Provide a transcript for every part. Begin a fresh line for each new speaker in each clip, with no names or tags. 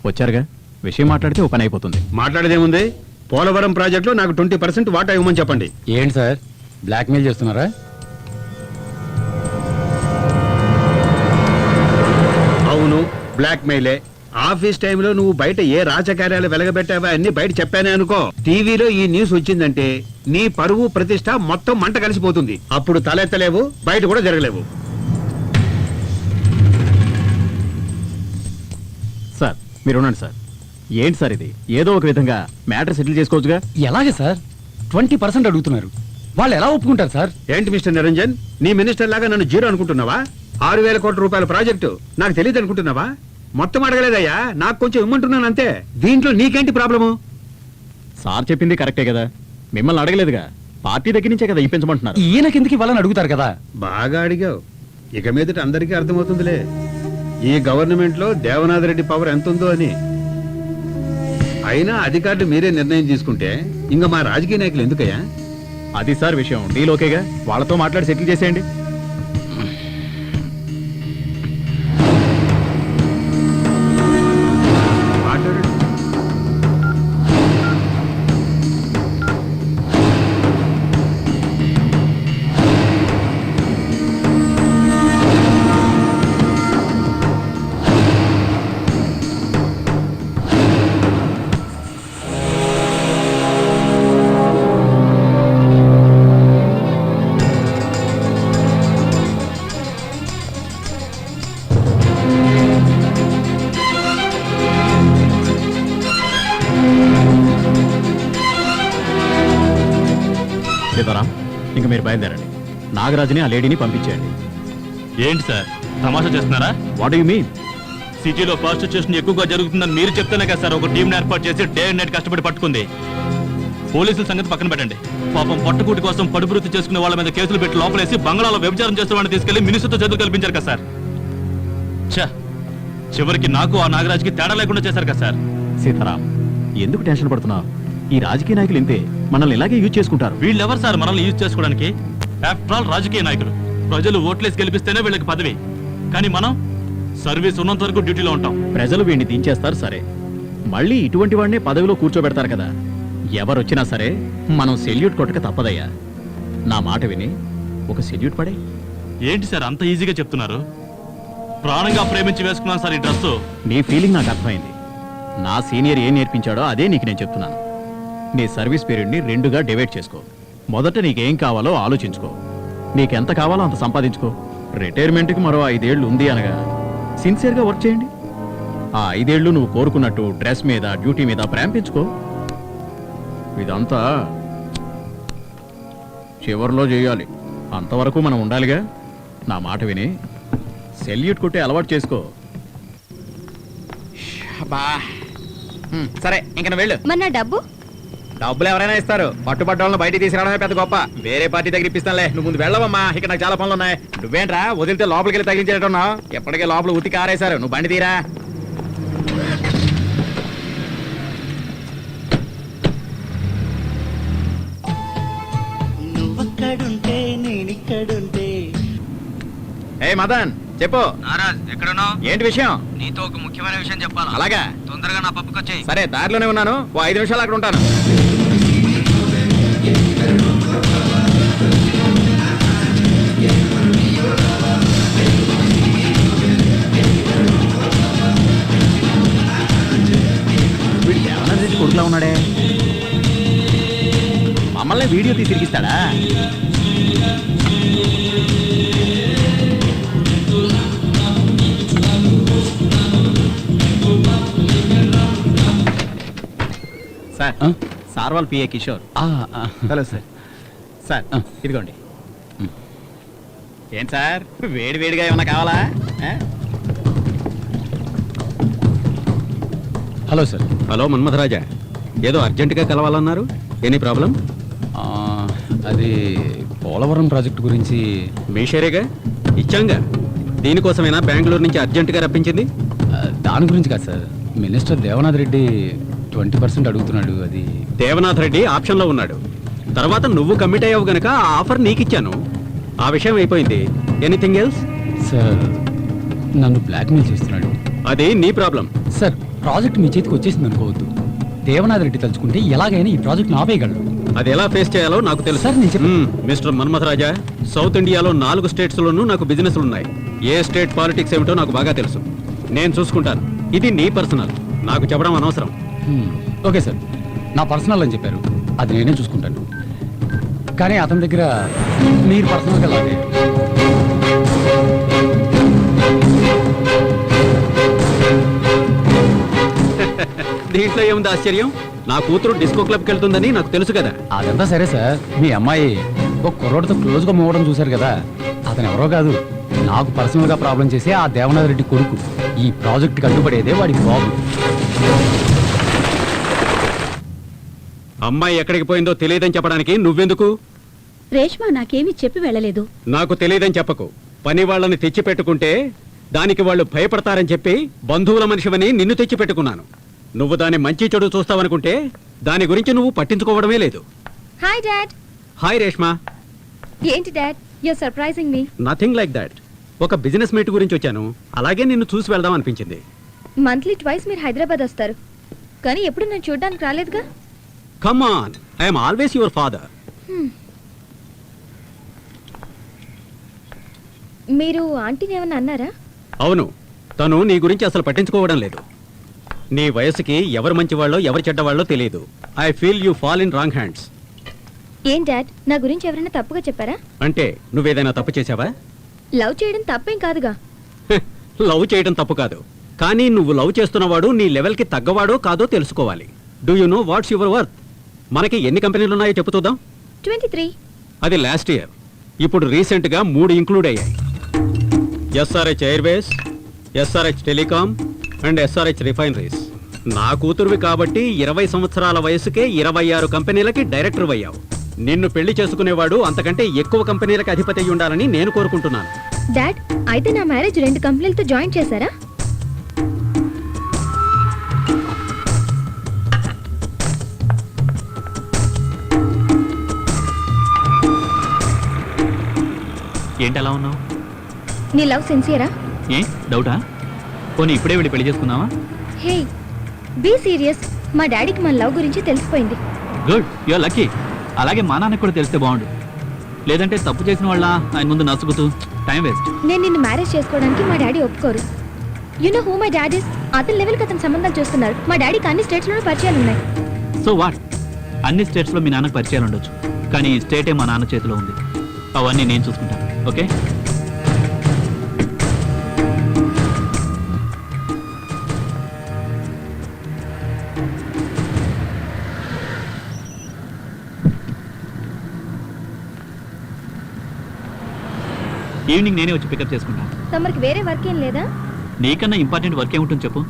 వచ్చారుగా, విషయం మాట్లాడితే ఓ పని అయిపోతుంది.
మాట్లాడేదేముంది? పోలవరం ప్రాజెక్టులో నాకు 20% వాటా ఇవ్వమని చెప్పండి.
ఏంటి సార్, బ్లాక్మెయిల్ చేస్తున్నారా?
అవును, బ్లాక్ మెయిలే. ఆఫీస్ టైంలో నువ్వు బయట ఏ రాజకార్యాలు వెలగబెట్టావా అన్ని బయట చెప్పానే అనుకో, టీవీలో ఈ న్యూస్ వచ్చిందంటే నీ పరువు ప్రతిష్ట మొత్తం మంట కలిసిపోతుంది. అప్పుడు తలెత్తలేవు, బయట కూడా జరగలేవు.
సార్ మీరు ఉండండి సార్. ఏంటి సార్ ఇది? ఏదో ఒక విధంగా మ్యాటర్ సెటిల్ చేసుకోవచ్చుగా.
ఎలాగే సార్ 20% అడుగుతున్నారు, వాళ్ళు ఎలా ఒప్పుకుంటారు సార్?
ఏంటి మిస్టర్ నిరంజన్, నీ మినిస్టర్ లాగా నన్ను జీరో అనుకుంటున్నావా? 6,000 కోట్ల రూపాయల ప్రాజెక్టు నాకు తెలియదు అనుకుంటున్నావా? మొత్తం అడగలేదయ్యా, నాకు కొంచెం ఇమ్మంటున్నాను అంతే. దీంట్లో నీకేంటి ప్రాబ్లము?
సార్ చెప్పింది కరెక్టే కదా, మిమ్మల్ని అడగలేదుగా, పార్టీ దగ్గర నుంచే కదా ఇప్పించమంటున్నారు.
ఈయన కిందకి వాళ్ళని అడుగుతారు కదా.
బాగా అడిగావు, ఇక మీదట అందరికీ అర్థమవుతుందిలే ఈ గవర్నమెంట్ లో దేవనాథ్ రెడ్డి పవర్ ఎంత ఉందో అని. అయినా అధికారులు మీరే నిర్ణయం తీసుకుంటే ఇంకా మా రాజకీయ నాయకులు ఎందుకయ్యా?
అది సార్ విషయం, డీల్ ఓకేగా, వాళ్ళతో మాట్లాడి సెటిల్ చేసేయండి.
మాట్లాడండి.
సీతారాం, ఇంక మీరు బయలుదేరండి. నాగరాజుని ఆ లేడీని పంపించేయండి.
ఏంటి సార్ తమాషా చేస్తున్నారా?
What you mean?
సిటీలో ప్రాస్టిట్యూషన్ ఎక్కువగా జరుగుతుందని మీరు చెప్తేనే కదా సార్ ఒక టీంని ఏర్పాటు చేసి డే అండ్ నైట్ కష్టపడి పట్టుకుంది. పోలీసుల సంగతి పక్కన పెట్టండి, పాపం పట్టుకూటి కోసం పడుబృత్తి చేసుకునే వాళ్ళ మీద కేసులు పెట్టి లోపలేసి బంగాళాలో వ్యభిచారం చేస్తున్న వాడిని తీసుకెళ్లి మినిస్టర్తో చదువు కల్పించారు కదా సార్. ఛా, చివరికి నాకు ఆ నాగరాజుకి తేడా లేకుండా చేశారు కదా సార్.
సీతారాం, ఎందుకు టెన్షన్ పడుతున్నావు? ఈ రాజకీయ నాయకులు ఇంతే, మనల్ని ఇలాగే యూజ్ చేసుకుంటారు.
వీళ్ళెవరు సార్ మనల్ని యూజ్ చేసుకోవడానికి? ఆఫ్టర్ ఆల్ రాజకీయ నాయకులు, ప్రజలు ఓట్లేసి గెలిపిస్తేనే వీళ్ళకి పదవి, కానీ మనం సర్వీస్ ఉన్నంత వరకు డ్యూటీలో ఉంటాం.
ప్రజలు వీడిని దించేస్తారు సరే, మళ్ళీ ఇటువంటి వాడినే పదవిలో కూర్చోబెడతారు కదా. ఎవరొచ్చినా సరే మనం సెల్యూట్ కొట్టక తప్పదయ్యా. నా మాట విని ఒక సెల్యూట్ పడే.
ఏంటి సార్ అంత ఈజీగా చెప్తున్నారు? ప్రాణంగా ప్రేమించి వేసుకున్నాను సార్ ఈ డ్రెస్సు.
నీ ఫీలింగ్ నాకు అర్థమైంది. నా సీనియర్ ఏం నేర్పించాడో అదే నీకు నేను చెప్తున్నాను. నీ సర్వీస్ పీరియడ్ని 2గా డివైడ్ చేసుకో. మొదట నీకేం కావాలో ఆలోచించుకో, నీకెంత కావాలో అంత సంపాదించుకో. రిటైర్మెంట్కి మరో 5 ఏళ్ళు ఉంది అనగా సిన్సియర్గా వర్క్ చేయండి. ఆ 5 ఏళ్ళు నువ్వు కోరుకున్నట్టు డ్రెస్ మీద, డ్యూటీ మీద ప్రేమ పెంచుకో. ఇదంతా చివర్లో చేయాలి, అంతవరకు మనం ఉండాలిగా. నా మాట విని సెల్యూట్ కొట్టే అలవాటు చేసుకో. సరే, ఇంక నువ్వు వెళ్ళు.
మన డబ్బు
డబ్బులు ఎవరైనా ఇస్తారు, పట్టుబడ్డ వాళ్ళని బయటికి తీసుకురావడమే పెద్ద గొప్ప. వేరే పార్టీ దగ్గర ఇప్పిస్తానులే, నువ్వు ముందు వెళ్ళవమ్మా, ఇక్కడ నాకు చాలా పనులు ఉన్నాయి. నువ్వేంట్రా వదిలితే లోపలికి వెళ్ళి తగిలించేటట్టున్నావు? ఎప్పటికే లోపల ఉతికి ఆరేశారు, నువ్వు బండి తీరా.
నువ్వక్కడుంటే నేనిక్కడుంటే.
ఏ మదన్, చెప్పు.
నారాజ్ ఎక్కడున్నావు?
ఏంటి విషయం?
నీతో ఒక ముఖ్యమైన విషయం చెప్పాలా?
అలాగా,
తొందరగా నా పప్పుకి వచ్చేయ్.
సరే దారిలోనే ఉన్నాను, ఓ 5 నిమిషాలు అక్కడ ఉంటాను. వీడు దేవనాథ్ రెడ్డి కొడుకులా ఉన్నాడే, మమ్మల్ని వీడియో తీసి తిరిగిస్తాడా? సార్, సార్ వాళ్ళ PA Kishore. Hello sir. Sir ఇదిగోండి. ఏంటి సార్, వేడి వేడిగా ఏమన్నా కావాలా?
Hello sir.
హలో మన్మథరాజా, ఏదో అర్జెంటుగా కలవాలన్నారు, ఎనీ ప్రాబ్లం?
అది పోలవరం ప్రాజెక్టు గురించి.
మీ షేరేగా ఇచ్చాంగా, దీనికోసమైనా బెంగళూరు నుంచి అర్జెంటుగా రప్పించింది.
దాని గురించి కాదు సార్, మినిస్టర్ దేవనాథ్ రెడ్డి 20% అడుగుతున్నాడు. అది
దేవనాథ్ రెడ్డి ఆప్షన్లో ఉన్నాడు. తర్వాత నువ్వు కమిట్ అయ్యావు గనక ఆ ఆఫర్ నీకిచ్చాను. ఆ విషయం అయిపోయింది. Anything else?
సార్ నన్ను బ్లాక్మెయిల్ చేస్తున్నాడు.
అది నీ ప్రాబ్లం.
సార్ ప్రాజెక్ట్ మీ చేతికి వచ్చేసింది అనుకోవద్దు. దేవనాథ్ రెడ్డి తలుచుకుంటే ఎలాగైనా ఈ ప్రాజెక్ట్ని ఆపేయగలడు.
అది ఎలా ఫేస్ చేయాలో నాకు తెలుసు.
సార్, నేను చెప్పాను.
మిస్టర్ మన్మథ రాజా, సౌత్ ఇండియాలో 4 స్టేట్స్ లోనూ నాకు బిజినెస్లు ఉన్నాయి. ఏ స్టేట్ పాలిటిక్స్ ఏమిటో నాకు బాగా తెలుసు. నేను చూసుకుంటాను. ఇది నీ పర్సనల్, నాకు చెప్పడం అనవసరం.
ఓకే సార్, నా పర్సనల్ అని చెప్పారు, అది నేనే చూసుకుంటాను. కానీ అతని దగ్గర మీరు పర్సనల్గా లాగే.
దీంట్లో ఏముంది ఆశ్చర్యం? నా కూతురు డిస్కో క్లబ్కి వెళ్తుందని నాకు తెలుసు కదా.
అదంతా సరే సార్, మీ అమ్మాయి ఒక కుర్రోడితో క్లోజ్గా మూవడం చూశారు కదా, అతను ఎవరో కాదు, నాకు పర్సనల్గా ప్రాబ్లం చేసే ఆ దేవనాథ్ రెడ్డి కొడుకు. ఈ ప్రాజెక్ట్కి అడ్డుపడేదే వాడి బాబు.
అమ్మాయి ఎక్కడికి పోయిందో తెలియదని చెప్పడానికి నువ్వెందుకు?
రేష్మా నాకేమీ చెప్పి వెళ్ళలేదు.
నాకు తెలియదని చెప్పకు. పని వాళ్ళని తెచ్చి పెట్టుకుంటే దానికి వాళ్ళు భయపడతారని చెప్పి బంధువుల మనిషివని నిన్ను తెచ్చి పెట్టుకున్నాను. నువ్వు దాని మంచి చెడు చూస్తావనుకుంటే దాని గురించి నువ్వు పట్టించుకోవడమే లేదు.
Hi dad.
హాయ్ రేష్మా.
ఏంటి dad, you're surprising me.
Nothing like that. ఒక బిజినెస్ మీట్ గురించి వచ్చాను, అలాగే నిన్ను చూసి వెళ్దాం అనిపించింది.
మంత్లీ ట్వైస్ మీరు హైదరాబాద్ వస్తారు, కానీ ఎప్పుడు నేను చూడడానికి రాలేదుగా.
Come on, I'm always your father.
మీరు ఆంటీని ఏమన్నా అన్నారా?
అవును, తను నీ గురించి అసలు పట్టించుకోవడం లేదు. నీ వయసుకి ఎవరు మంచివాళ్ళో ఎవరు చెడ్డవాళ్ళో తెలియదు. I feel you fall in wrong hands.
ఏం డాడ్, నా గురించి ఎవరైనా తప్పుగా చెప్పారా?
అంటే నువ్వేదైనా తప్పు చేశావా?
లవ్ చేయడం తప్పేం కాదుగా.
లవ్ చేయడం తప్పు కాదు, కానీ నువ్వు లవ్ చేస్తున్నవాడు నీ లెవెల్కి తగ్గవాడో కాదో తెలుసుకోవాలి. Do you know what's your worth? మనకి ఎన్ని కంపెనీలు ఉన్నాయో చెప్పు చూద్దాం.
23.
అది లాస్ట్ ఇయర్. ఇప్పుడు రీసెంట్గా 3 ఇంక్లూడ్ అయ్యాయి. SRH Airways, SRH telecom and SRH refineries. నా కూతురువి కాబట్టి 20 సంవత్సరాల వయసుకే 26 కంపెనీలకి డైరెక్టర్ అయ్యావు. నిన్ను పెళ్లి చేసుకునేవాడు అంతకంటే ఎక్కువ కంపెనీలకు అధిపతి అయి ఉండాలని నేను కోరుకుంటున్నాను.
డాడ్, అయితే నా మ్యారేజ్ 2 కంపెనీలతో జాయిన్ చేశారా?
ఏంటి అలా ఉన్నావు?
నీ లవ్ సిన్సియరా?
ఏ డౌటా? పోనీ ఇప్పుడే వెళ్ళి పెళ్లి చేసుకుందామా?
Hey, be serious. మా డాడీకి మన లవ్ గురించి తెలిసిపోయింది.
Good, you're lucky. అలాగే మా నాన్నకు కూడా తెలిస్తే బాగుండు. లేదంటే తప్పు చేసిన వాళ్ళ ఆయన ముందు నసుకుతూ టైం వేస్ట్.
నేను నిన్ను మ్యారేజ్ చేసుకోవడానికి మా డాడీ ఒప్పుకోరు. You know who my dad is? అతని లెవెల్కి అతను సంబంధాలు చూస్తున్నారు. మా డాడీకి అన్ని స్టేట్స్లోనూ పరిచయాలు ఉన్నాయి.
So what? అన్ని స్టేట్స్లో మీ నాన్నకు పరిచయాలు ఉండొచ్చు, కానీ ఈ స్టేటే మా నాన్న చేతిలో ఉంది. అవన్నీ నేను చూసుకుంటాను. ఓకే? ఈవినింగ్ నేనే వచ్చి పికప్ చేసుకుంటాను.
తమరికి వేరే వర్క్ ఏం లేదా?
నీకన్నా ఇంపార్టెంట్ వర్క్ ఏముంటుంది చెప్పు.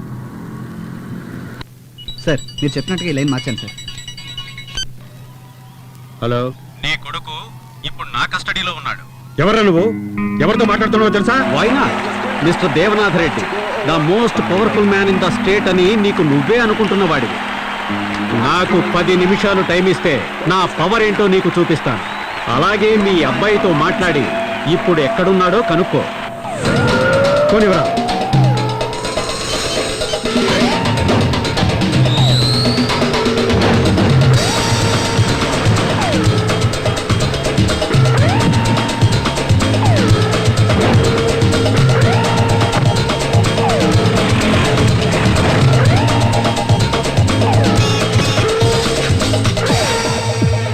సార్, మీరు చెప్పినట్టుగా ఈ లైన్ మార్చాను సార్.
హలో,
నీ కొడుకు ఇప్పుడు నా కస్టడీలో ఉన్నాడు.
ఎవరా నువ్వు? ఎవరితో మాట్లాడుతున్నావో తెలుసా?
Why not? Mr Devanath Reddy, the most powerful man in the state అని నీకు నువ్వే అనుకుంటున్న వాడివి. నాకు 10 నిమిషాలు టైం ఇస్తే నా పవర్ ఏంటో నీకు చూపిస్తాను. అలాగే మీ అబ్బాయితో మాట్లాడి ఇప్పుడు ఎక్కడున్నాడో కనుక్కో.
పోనివరా.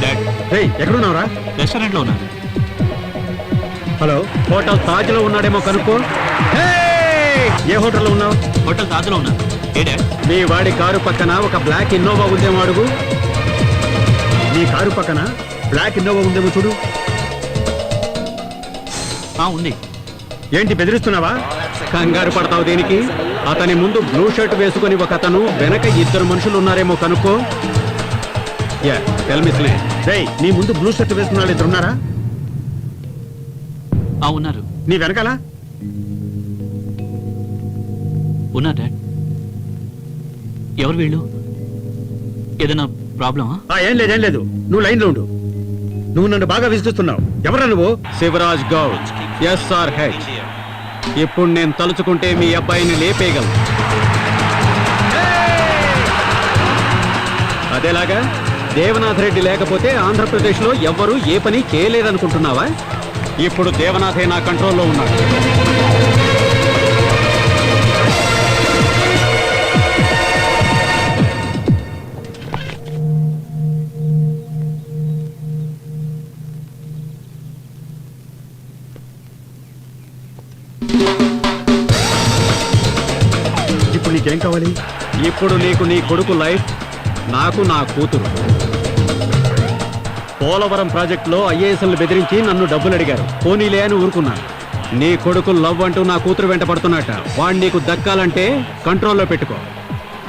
డాడ్,
ఎక్కడున్నావురా?
రెస్టారెంట్లో ఉన్నాను.
హలో,
హోటల్ తాజ్ లో ఉన్నాడేమో కనుక్కో.
ఏ హోటల్లో ఉన్నావు?
హోటల్ తాజ్లో ఉన్నాను. ఏ డాడ్?
మీ వాడి కారు పక్కన ఒక బ్లాక్ ఇన్నోవా ఉందేమో అడుగు.
నీ కారు పక్కన బ్లాక్ ఇన్నోవా ఉందేమో చూడు.
ఉంది.
ఏంటి బెదిరిస్తున్నావా?
కంగారు పడతావు దేనికి? అతని ముందు బ్లూ షర్ట్ వేసుకుని ఒక అతను, వెనక 2 మనుషులు ఉన్నారేమో కనుక్కో. Yeah, tell me slay.
రేయ్, నీ ముందు బ్లూ షర్ట్ వేసుకున్న వాళ్ళు 2 ఉన్నారా?
ఉన్నారు.
నీ వెనకాల
ఉన్నా డాడ్. ఎవరు వీళ్ళు? ఏదైనా ప్రాబ్లమా?
ఏం లేదు. నువ్వు లైన్లో ఉండు. నువ్వు నన్ను బాగా విసిగిస్తున్నావు. ఎవరా నువ్వు?
శివరాజ్ గౌడ్, SRH. ఇప్పుడు నేను తలుచుకుంటే మీ అబ్బాయిని లేపేయగలను.
అదేలాగా దేవనాథ్ రెడ్డి లేకపోతే ఆంధ్రప్రదేశ్లో ఎవ్వరూ ఏ పని చేయలేరనుకుంటున్నావా? ఇప్పుడు దేవనాథే నా కంట్రోల్లో ఉన్నాడు. ఇప్పుడు నీకేం కావాలి? ఇప్పుడు నీకు నీ కొడుకు లైఫ్, నాకు నా కూతురు. పోలవరం ప్రాజెక్టులో ఐఏఎస్ఎల్ని బెదిరించి నన్ను డబ్బులు అడిగారు. పోనీలే అని ఊరుకున్నాను. నీ కొడుకు లవ్ అంటూ నా కూతురు వెంట పడుతున్నట్ట. వాడు నీకు దక్కాలంటే కంట్రోల్లో పెట్టుకో.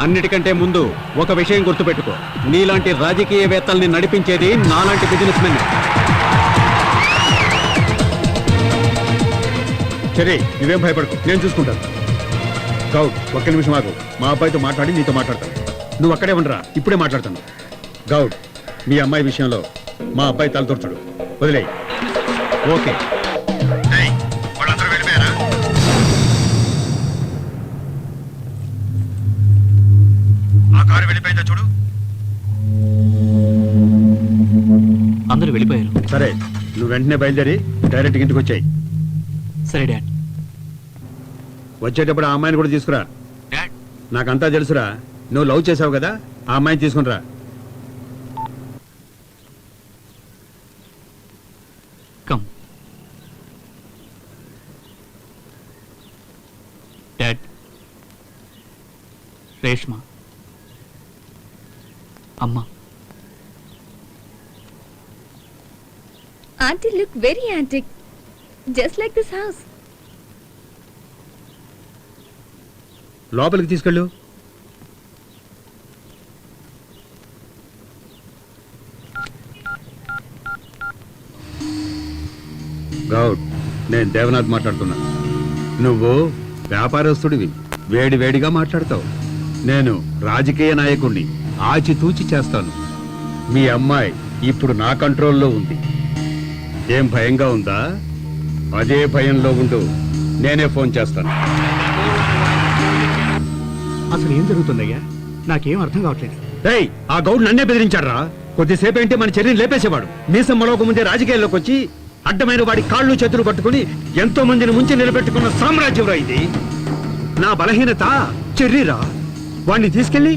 అన్నిటికంటే ముందు ఒక విషయం గుర్తుపెట్టుకో, నీలాంటి రాజకీయవేత్తల్ని నడిపించేది నాలాంటి బిజినెస్ మెన్. సరే, నువ్వేం భయపడకు, నేను చూసుకుంటాను. గౌడ్, ఒక్క నిమిషం ఆగు. మా అబ్బాయితో మాట్లాడి నీతో మాట్లాడతాను. నువ్వు అక్కడే ఉండరా, ఇప్పుడే మాట్లాడతాను. గౌడ్, మీ అమ్మాయి విషయంలో మా అబ్బాయి తలదొరచడు, వదిలే. ఓకే. ఆ కారు వెళ్ళిపోయిందా చూడు.
అందరూ వెళ్ళిపోయారు.
సరే, నువ్వు వెంటనే బయలుదేరి డైరెక్ట్ ఇంటికి వచ్చాయి.
సరే డాడ్.
వచ్చేటప్పుడు ఆ అమ్మాయిని కూడా తీసుకురా.
డాడ్
నాకంతా తెలుసురా, నువ్వు లవ్ చేసావు కదా, ఆ అమ్మాయిని తీసుకునిరా.
Come dad. రేష్మ అమ్మ.
Auntie look very antique. Just like this house.
లోపలికి తీసుకెళ్ళు. గౌడ్, నేను దేవనాథ్ మాట్లాడుతున్నా. నువ్వు వ్యాపారస్తుడివి, వేడి వేడిగా మాట్లాడతావు. నేను రాజకీయ నాయకుణ్ణి, ఆచితూచి చేస్తాను. మీ అమ్మాయి ఇప్పుడు నా కంట్రోల్లో ఉంది. ఏం భయంగా ఉందా? అదే భయంలో ఉండు, నేనే ఫోన్ చేస్తాను.
అసలు ఏం జరుగుతుందయ్యా? నాకేం అర్థం కావట్లేదు.
రేయ్, ఆ గౌడ్ నన్నే బెదిరించాడ్రా. కొద్దిసేపు ఏంటి మన చర్యను లేపేసేవాడు. మీసం మరొక ముందే రాజకీయాల్లోకి వచ్చి అడ్డమైన వాడి కాళ్ళు చేతులు పట్టుకుని ఎంతో మందిని ముంచి నిలబెట్టుకున్న సామ్రాజ్యంరా ఇది. నా బలహీనత చెర్రీరా. వాడిని తీసుకెళ్లి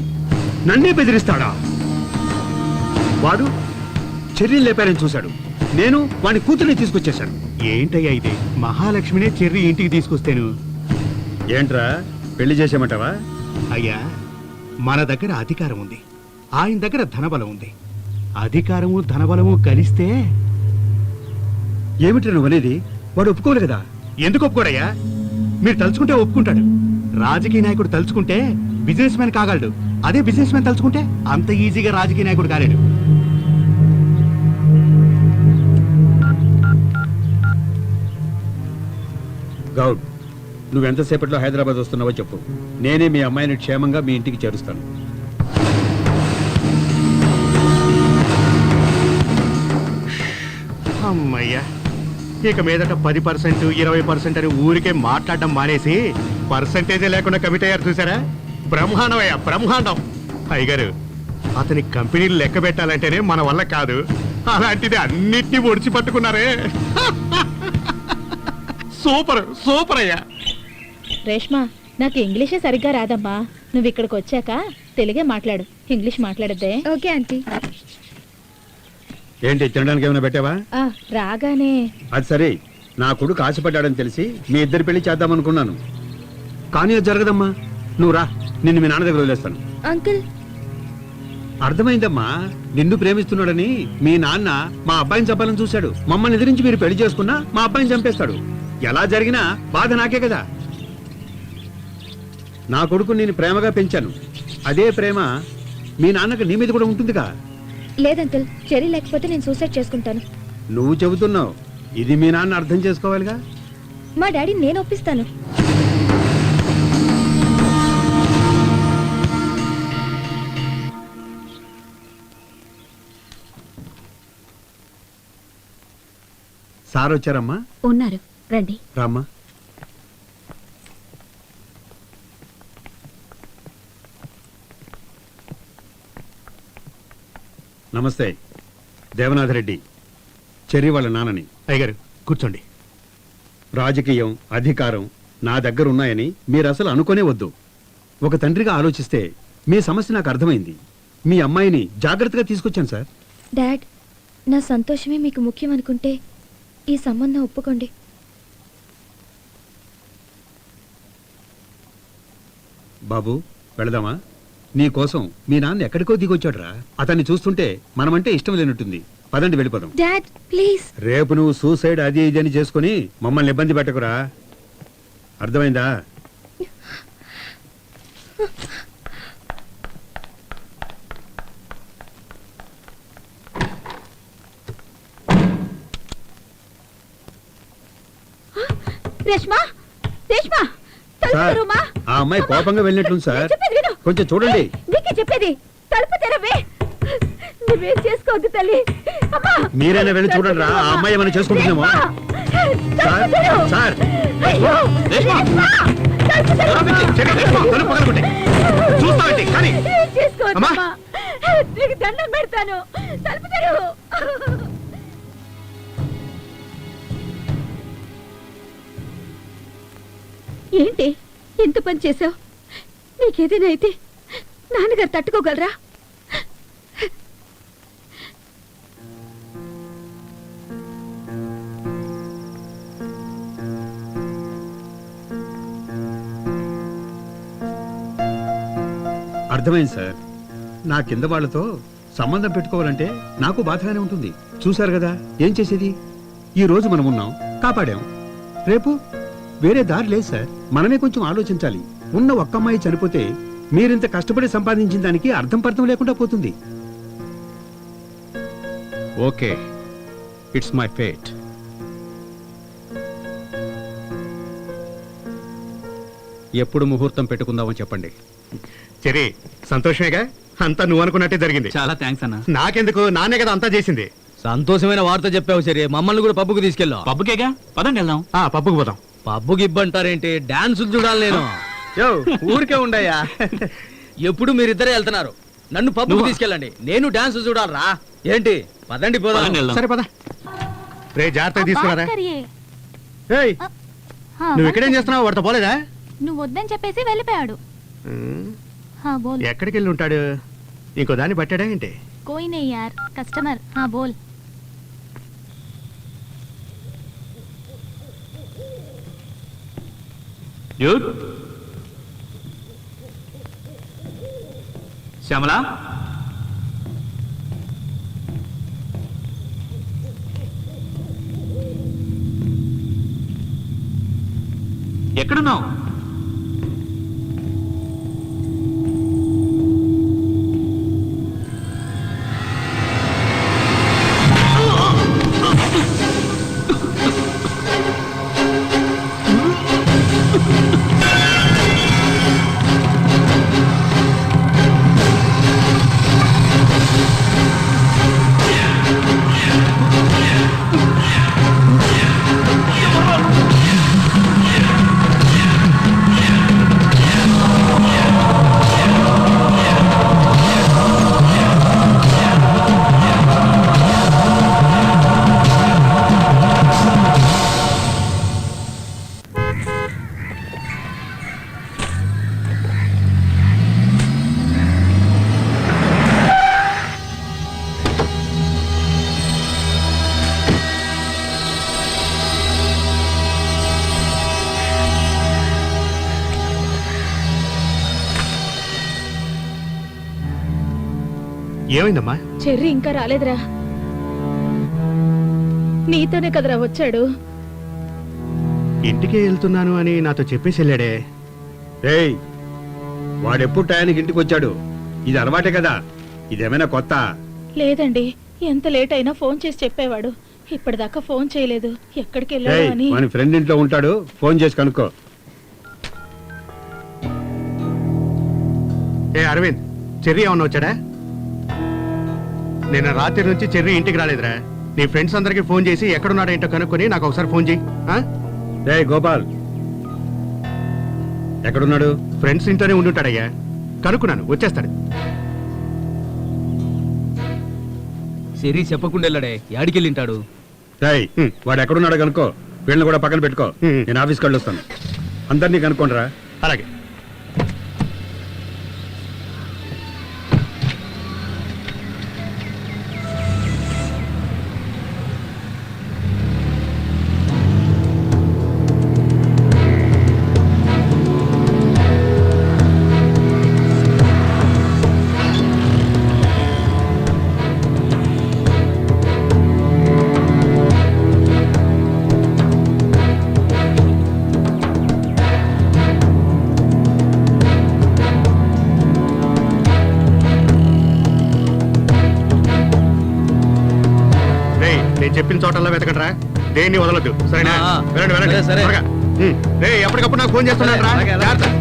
నన్నే బెదిరిస్తాడా? వాడు చెర్రీని లేపారని చూశాడు, నేను వాడి కూతుర్ని తీసుకొచ్చేశాను.
ఏంటయ్యా ఇది? మహాలక్ష్మినే చెర్రి ఇంటికి తీసుకొస్తేను.
ఏంట్రా, పెళ్లి చేసేమంటావా?
అయ్యా, మన దగ్గర అధికారం ఉంది, ఆయన దగ్గర ధనబలం ఉంది. అధికారము ధనబలము కలిస్తే
ఏమిట్రా నువ్వు అనేది? వాడు ఒప్పుకోరు కదా.
ఎందుకు ఒప్పుకోడయ్యా? మీరు తలుచుకుంటే ఒప్పుకుంటాడు. రాజకీయ నాయకుడు తలుచుకుంటే బిజినెస్ మ్యాన్ కాగలడు. అదే బిజినెస్ మ్యాన్ తలుచుకుంటే అంత ఈజీగా రాజకీయ నాయకుడు కాలేడు.
గౌడ్, నువ్వెంతసేపట్లో హైదరాబాద్ వస్తున్నావో చెప్పు. నేనే మీ అమ్మాయిని క్షేమంగా మీ ఇంటికి చేరుస్తాను.
అమ్మయ్యా, ఇక మీదట 10%, 20% అని ఊరికే మాట్లాడడం మానేసి పర్సంటేజే లేకుండా కమిట్ అయ్యారు చూసారా? బ్రహ్మాండం అయ్యా, బ్రహ్మాండం. అయ్యగారు, అతని కంపెనీలు లెక్క పెట్టాలంటేనే మన వల్ల కాదు, అలాంటిది అన్నిటినీ ఒడిచి పట్టుకున్నారే. సూపర్ సూపర్ అయ్యా.
రేష్మా, నాకు ఇంగ్లీషే సరిగ్గా రాదమ్మా. నువ్వు ఇక్కడికి వచ్చాక తెలుగే మాట్లాడు, ఇంగ్లీష్ మాట్లాడద్దే.
Okay aunty.
ఏంటి, తినడానికి ఏమైనా పెట్టావా?
రాగానే.
అది సరే, నా కొడుకు ఆశపడ్డాడని తెలిసి మీ ఇద్దరి పెళ్లి చేద్దామనుకున్నాను, కానీ అది జరగదమ్మా. నువ్వు రా, నిన్ను మీ నాన్న దగ్గర వదిలేస్తాను.
అంకుల్,
అర్థమైందమ్మా, నిన్ను ప్రేమిస్తున్నాడని మీ నాన్న మా అబ్బాయిని చంపాలని చూశాడు. మమ్మల్ని ఎదిరించి మీరు పెళ్లి చేసుకున్నా మా అబ్బాయిని చంపేస్తాడు. ఎలా జరిగినా బాధ నాకే కదా. నా కొడుకు నేను ప్రేమగా పెంచాను, అదే ప్రేమ మీ నాన్నకు నీ మీద కూడా ఉంటుందిగా.
లేదంకుల్, చెర్రీ లేకపోతే నేను సూసైడ్ చేసుకుంటాను.
నువ్వు చెబుతున్నావు, ఇది మీ నాన్న అర్థం చేసుకోవాలిగా.
మా డాడీ నేను ఒప్పిస్తాను.
సార్ వచ్చారమ్మా?
ఉన్నారు, రండి.
రామ్మా. నమస్తే. దేవనాథరెడ్డి, చెర్రి వాళ్ళ నాన్నని.
అయ్యగారు కూర్చోండి.
రాజకీయం, అధికారం నా దగ్గర ఉన్నాయని మీరు అసలు అనుకోనే వద్దు. ఒక తండ్రిగా ఆలోచిస్తే మీ సమస్య నాకు అర్థమైంది. మీ అమ్మాయిని జాగ్రత్తగా తీసుకొచ్చాను సార్.
డాడ్, నా సంతోషమే మీకు ముఖ్యం అనుకుంటే ఈ సంబంధం ఒప్పుకోండి.
బాబు, వెళదామా? నీ కోసం మీ నాన్న ఎక్కడికో దిగొచ్చాడురా. అతన్ని చూస్తుంటే మనమంటే ఇష్టం లేనట్టుంది. పదండి, వెళ్ళిపోదాం.
Dad please.
రేపు నువ్వు సూసైడ్ అది ఇది అని చేసుకుని మమ్మల్ని ఇబ్బంది పెట్టకురా. అర్థమైందా?
రేష్మా, రేష్మా, తలుపు
సార్,
తెరువుమా.
ఆ అమ్మాయి కోపంగా వెళ్ళినట్టుంది సార్.
చెప్పేది విను.
కొంచెం చూడండి.
నీకే చెప్పేది, తలుపు తెరవే. నువ్వేం చేసుకోవద్దు తల్లి. అమ్మా,
మీరైనా వెళ్ళి చూడండి రా. ఆ అమ్మాయి ఏమైనా చేసుకుంటుందేమో. Sir, sir.
అయ్యో,
రేష్మా!
రేష్మా, తలుపు తెరువు.
తలుపు పగలగొట్టి. చూస్తావేంటి? కానీ
ఏం చేసుకోవద్దు
అమ్మా.
అమ్మా. నీకు దండం పెడతాను. తలుపు తెరువు. ఏంటి ఎంత పని చేసావు? నీకేదైనా అయితే నాన్నగారు తట్టుకోగలరా?
అర్థమైంది సార్. నా కింద వాళ్ళతో సంబంధం పెట్టుకోవాలంటే నాకు బాధగానే ఉంటుంది. చూశారు కదా ఏం చేసేది. ఈ రోజు మనం ఉన్నాం, కాపాడాం. రేపు వేరే దారి లేదు సార్. మనమే కొంచెం ఆలోచించాలి. ఉన్న ఒక్క అమ్మాయి చనిపోతే మీరింత కష్టపడి సంపాదించిన దానికి అర్థం పర్థం లేకుండా పోతుంది. Okay, it's my fate. ఎప్పుడు ముహూర్తం పెట్టుకుందామని చెప్పండి.
చెరి, సంతోషమేగా? అంతా నువ్వు అనుకున్నట్టే జరిగింది.
చాలా థ్యాంక్స్ అన్న.
నాకెందుకు, నానే కదా అంతా చేసింది.
సంతోషమైన వార్త చెప్పావు సరే. మమ్మల్ని కూడా పబ్బుకు తీసుకెళ్ళావు.
పబ్బుకేగా, పదండి వెళ్దాం.
పప్పుకు పోదాం.
పబ్బుకి ఇబ్బంటారేంటి? డాన్సులు చూడాలి నేను.
యో, ఊరికే ఉండయా.
ఎప్పుడు మీరిద్దరే వెళ్తున్నారు, నన్ను పబ్బుకు తీసుకెళ్ళండి. నేను డాన్స్ చూడాలరా. ఏంటి? పదండి పోదాం.
పదండి వెళ్దాం.
సరే పద. రే, జాగ్రత్తగా తీసుకురారా. ఏయ్, నువ్వు ఇక్కడేం చేస్తున్నావు? వాడితో పోలేదా?
నువ్వు వద్దని చెప్పేసి వెళ్ళిపోయాడు.
ఎక్కడికి వెళ్ళి ఉంటాడు? ఇంకో దాన్ని పట్టాడా ఏంటి?
कोई नहीं यार, कस्टमर. हाँ बोल.
డ్యూడ్, శ్యామలా, ఎక్కడున్నావు?
ఏమైందమ్మా?
చెర్రీ ఇంకా రాలేదురా. నీతోనే కదరా వచ్చాడు.
ఇంటికే వెళ్తున్నాను అని నాతో చెప్పేసి వెళ్ళాడే.
రేయ్, వాడెప్పుడు టయానికి ఇంటికి వచ్చాడు? ఇది అలవాటే కదా. ఇదేమైనా కొత్త?
లేదండి, ఎంత లేట్ అయినా ఫోన్ చేసి చెప్పేవాడు. ఇప్పటిదాకా ఫోన్ చేయలేదు. ఎక్కడికి వెళ్ళాడు
రేయ్,
అని.
మన ఫ్రెండ్ ఇంట్లో ఉంటాడు, ఫోన్ చేసి కనుక్కో.
ఏ అరవింద్, చెర్రీ ఏమన్నా వచ్చాడా? నిన్న రాత్రి నుంచి చెర్రీ ఇంటికి రాలేదురా. నీ ఫ్రెండ్స్ అందరికి ఫోన్ చేసి ఎక్కడున్నాడో ఏంటో కనుక్కొని నాకు ఒకసారి ఫోన్ చేయి.
రేయ్ గోపాల్, ఎక్కడున్నాడు?
ఫ్రెండ్స్ ఇంట్లోనే ఉండుంటాడయ్యా. కనుక్కున్నాను, వచ్చేస్తాడు.
సిరి చెప్పకుండా వెళ్ళాడే యాడికెళ్ళింటాడు.
రేయ్, వాడు ఎక్కడున్నాడో కనుక్కో, వీళ్ళని కూడా పక్కన పెట్టుకో. నేను ఆఫీస్కి వెళ్ళొస్తాను. అందరినీ కనుక్కోండిరా.
అలాగే. నేను చెప్పిన చోటల్లా వెతకండిరా, దేన్ని వదలొద్దు. సరేనా? వెళ్ళండి వెళ్ళండి.
సరే.
త్వరగా. రేయ్, ఎప్పటికప్పుడు నాకు ఫోన్ చేస్తున్నాడు రా.
అలాగే, అలాగే.
జాగ్రత్త.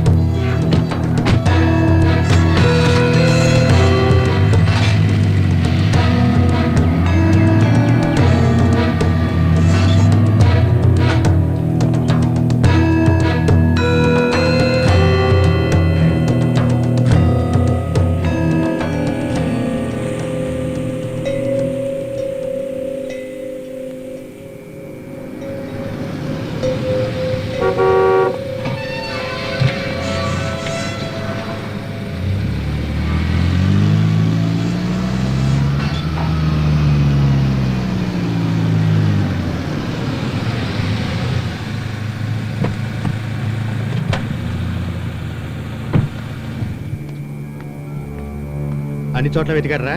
అన్ని చోట్ల వెతికారా?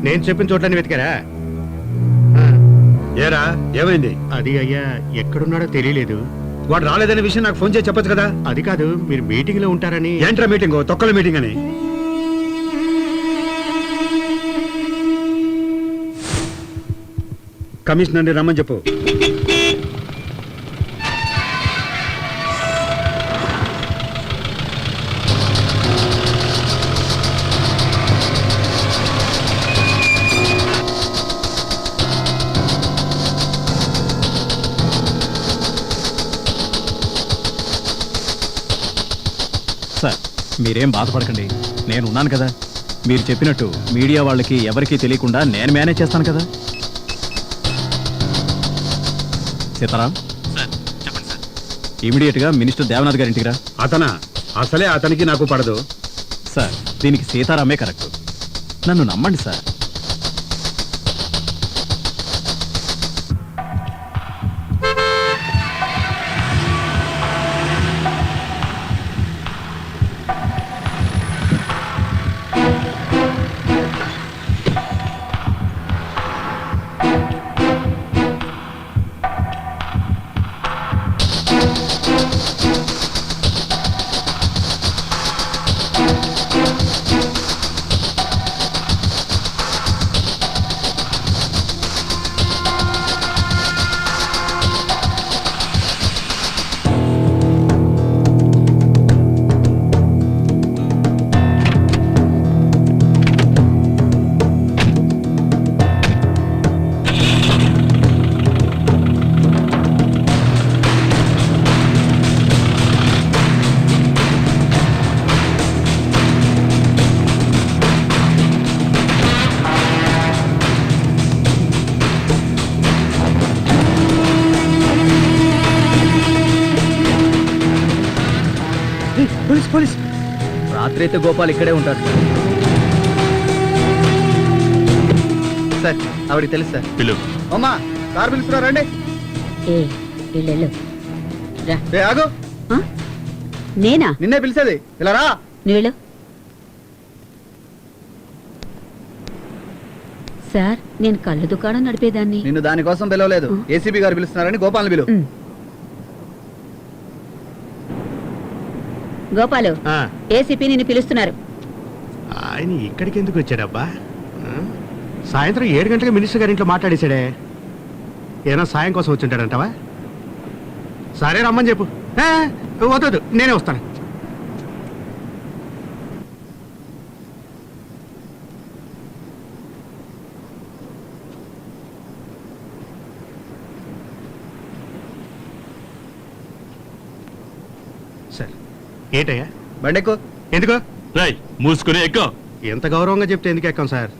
నేను చెప్పిన చోట్లన్నీ వెతికారా?
ఏరా, ఏమైంది?
అది అయ్యా, ఎక్కడున్నాడో తెలియలేదు.
వాడు రాలేదనే విషయం నాకు ఫోన్ చేసి చెప్పొచ్చు కదా.
అది కాదు, మీరు మీటింగ్ లో ఉంటారని.
ఏంట్రా మీటింగ్? తొక్కల మీటింగ్ అని. కమిషనర్ని రమ్మని చెప్పు.
సార్, మీరేం బాధపడకండి, నేను ఉన్నాను కదా. మీరు చెప్పినట్టు మీడియా వాళ్ళకి ఎవరికీ తెలియకుండా నేను మేనేజ్ చేస్తాను కదా. సీతారాం,
చెప్పండి సార్.
ఇమీడియట్గా మినిస్టర్ దేవనాథ్ గారి ఇంటికి రా.
అసలే అతనికి నాకు పడదు.
సార్, దీనికి సీతారామే కరెక్ట్. నన్ను నమ్మండి సార్.
Police police. రాత్రి అయితే గోపాల్ ఇక్కడే ఉంటాడు సార్. ఆవిడకి తెలుసు సార్.
పిలువు.
అమ్మా, కార్ పిలుస్తున్నా రండి. ఏ ఆగు,
నేనా?
నిన్నే పిలిచేది. ఇలా రా.
నువ్వు సార్, నేను కళ్ళు దుకాణం నడిపేదాన్ని.
నిన్ను దానికోసం పిలవలేదు. ఏసీబీ గారు పిలుస్తున్నారని గోపాల్ని పిలువు.
గోపాలు, ఏసీపీ నిన్ను పిలుస్తున్నారు.
ఆయన ఇక్కడికి ఎందుకు వచ్చాడబ్బా? సాయంత్రం 7 గంటలకు మినిస్టర్ గారి ఇంట్లో మాట్లాడేశాడే. ఏమైనా సాయం కోసం వచ్చింటాడంటావా? సరే, రమ్మని చెప్పు. వద్దు, నేనే వస్తాను. సరే, ఏంటయ్యా?
బండెక్కు.
ఎందుకు?
రై, మూసుకుని ఎక్కువ.
ఎంత గౌరవంగా చెప్తే ఎందుకు ఎక్కాం సార్?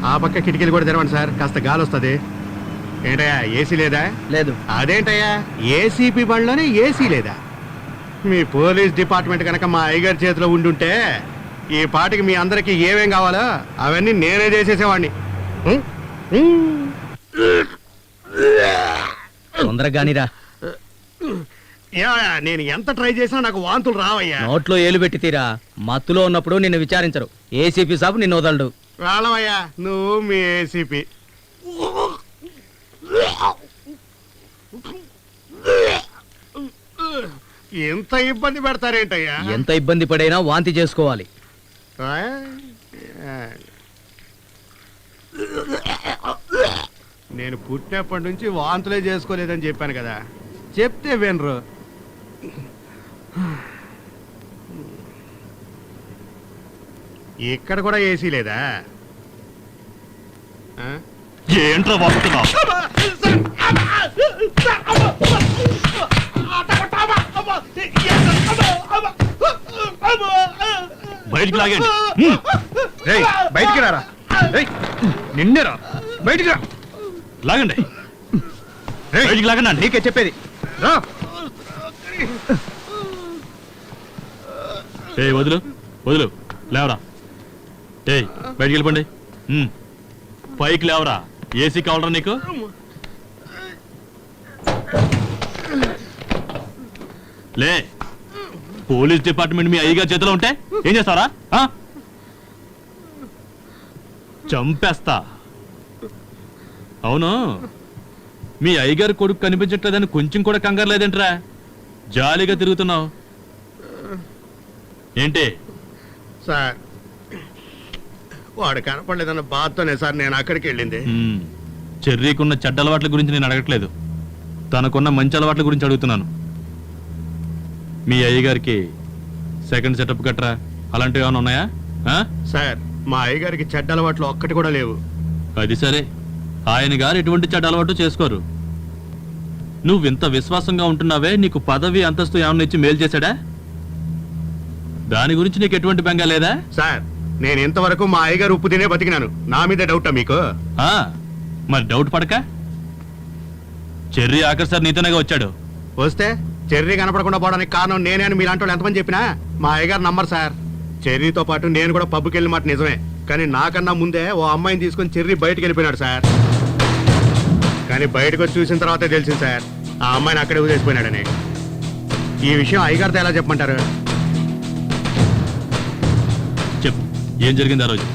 ఆ పక్క కిటికీలు కూడా తెరవండి సార్, కాస్త గాలి వస్తుంది. ఏంటయ్యా ఏసీ లేదా?
లేదు.
అదేంటయ్యా ఏసీపీ బండ్లోనే ఏసీ లేదా? మీ పోలీస్ డిపార్ట్మెంట్ కనుక మా అయ్యగారి చేతిలో ఉండుంటే ఈ పాటికి మీ అందరికి ఏమేం కావాలో అవన్నీ నేనే చేసేసేవాడిని.
తొందరగానిరా.
ఏమయ్యా, నేను ఎంత ట్రై చేసినా నాకు వాంతులు రావయ్యా.
నోట్లో ఏలు పెట్టి తీరా. మత్తులో ఉన్నప్పుడు నిన్ను విచారించరు. ఏసీపీ సాబు నిన్ను వదలడు.
రావయ్యా నువ్వు మీ ఏసీపీ. ఎంత ఇబ్బంది పెడతారేంటయ్యా?
ఎంత ఇబ్బంది పడైనా వాంతి చేసుకోవాలి.
ఆ? నేను పుట్టినప్పటి నుంచి వాంతులే చేసుకోలేదని చెప్పాను కదా, చెప్తే వినరు. ఇక్కడ కూడా ఏసీ లేదా? ఆ?
ఏంట్రా వస్తున్నావు? బయటికి లాగండి.
రేయ్, బయటికి రారా. రేయ్, నిన్నేరా, బయటికి రా.
లాగండి.
రేయ్,
బయటికి లాగండి అండి.
నీకే చెప్పేది రా.
ఏయ్ వదులు వదులు, లేవరా. ఏయ్ బయటికి వెళ్ళిపోండి. పైకి లేవరా. ఏసీ కావాలరా నీకు? లే. పోలీస్ డిపార్ట్మెంట్ మీ అయ్యగా చేతిలో ఉంటే ఏం చేస్తారా? చంపేస్తా. అవును, మీ అయ్యగారి కొడుకు కనిపించట్లేదని కొంచెం కూడా కంగారు లేదేంట్రా? జాలీగా తిరుగుతున్నావు ఏంటి?
సార్, వాడు కనపడలేదన్న బాధతోనే సార్ నేను అక్కడికి వెళ్ళింది.
చెర్రీకున్న చెడ్డ అలవాట్ల గురించి నేను అడగట్లేదు, తనకున్న మంచి అలవాట్ల గురించి అడుగుతున్నాను. మీ అయ్యగారికి సెకండ్ సెటప్ గట్రా అలాంటివి ఏమైనా ఉన్నాయా?
సార్, మా అయ్యగారికి చెడ్డ అలవాట్లు ఒక్కటి కూడా లేవు.
అది సరే, ఆయన గారు ఎటువంటి చెడ్డ అలవాటు చేసుకోరు. నువ్వు ఇంత విశ్వాసంగా ఉంటున్నావే, నీకు పదవి అంతస్తు ఏమన్నా ఇచ్చి మేలు చేశాడా? దాని గురించి నీకు ఎటువంటి బెంగ లేదా?
సార్, నేను ఇంతవరకు మా అయ్యగారు ఉప్పు తినే బతికినాను. నా మీద డౌటా మీకు?
మరి డౌట్ పడక. చెర్రీ ఆఖరి సార్ నీతోనేగా వచ్చాడు.
వస్తే చెర్రీ కనపడకుండా పోవడానికి కారణం నేనే అని మీలాంటి వాళ్ళు ఎంతమంది చెప్పినా మా అయ్యగారు నమ్మరు సార్. చెర్రీతో పాటు నేను కూడా పబ్కి వెళ్ళిన మాట నిజమే, కానీ నాకన్నా ముందే ఓ అమ్మాయిని తీసుకొని చెర్రీ బయటకు వెళ్ళిపోయినాడు సార్. కానీ బయటకు వచ్చి చూసిన తర్వాతే తెలిసింది సార్, ఆ అమ్మాయిని అక్కడే వదిలేసిపోయినాడని. ఈ విషయం అయ్యగారితో ఎలా చెప్పమంటారు?
చెప్పు, ఏం జరిగింది ఆ రోజు?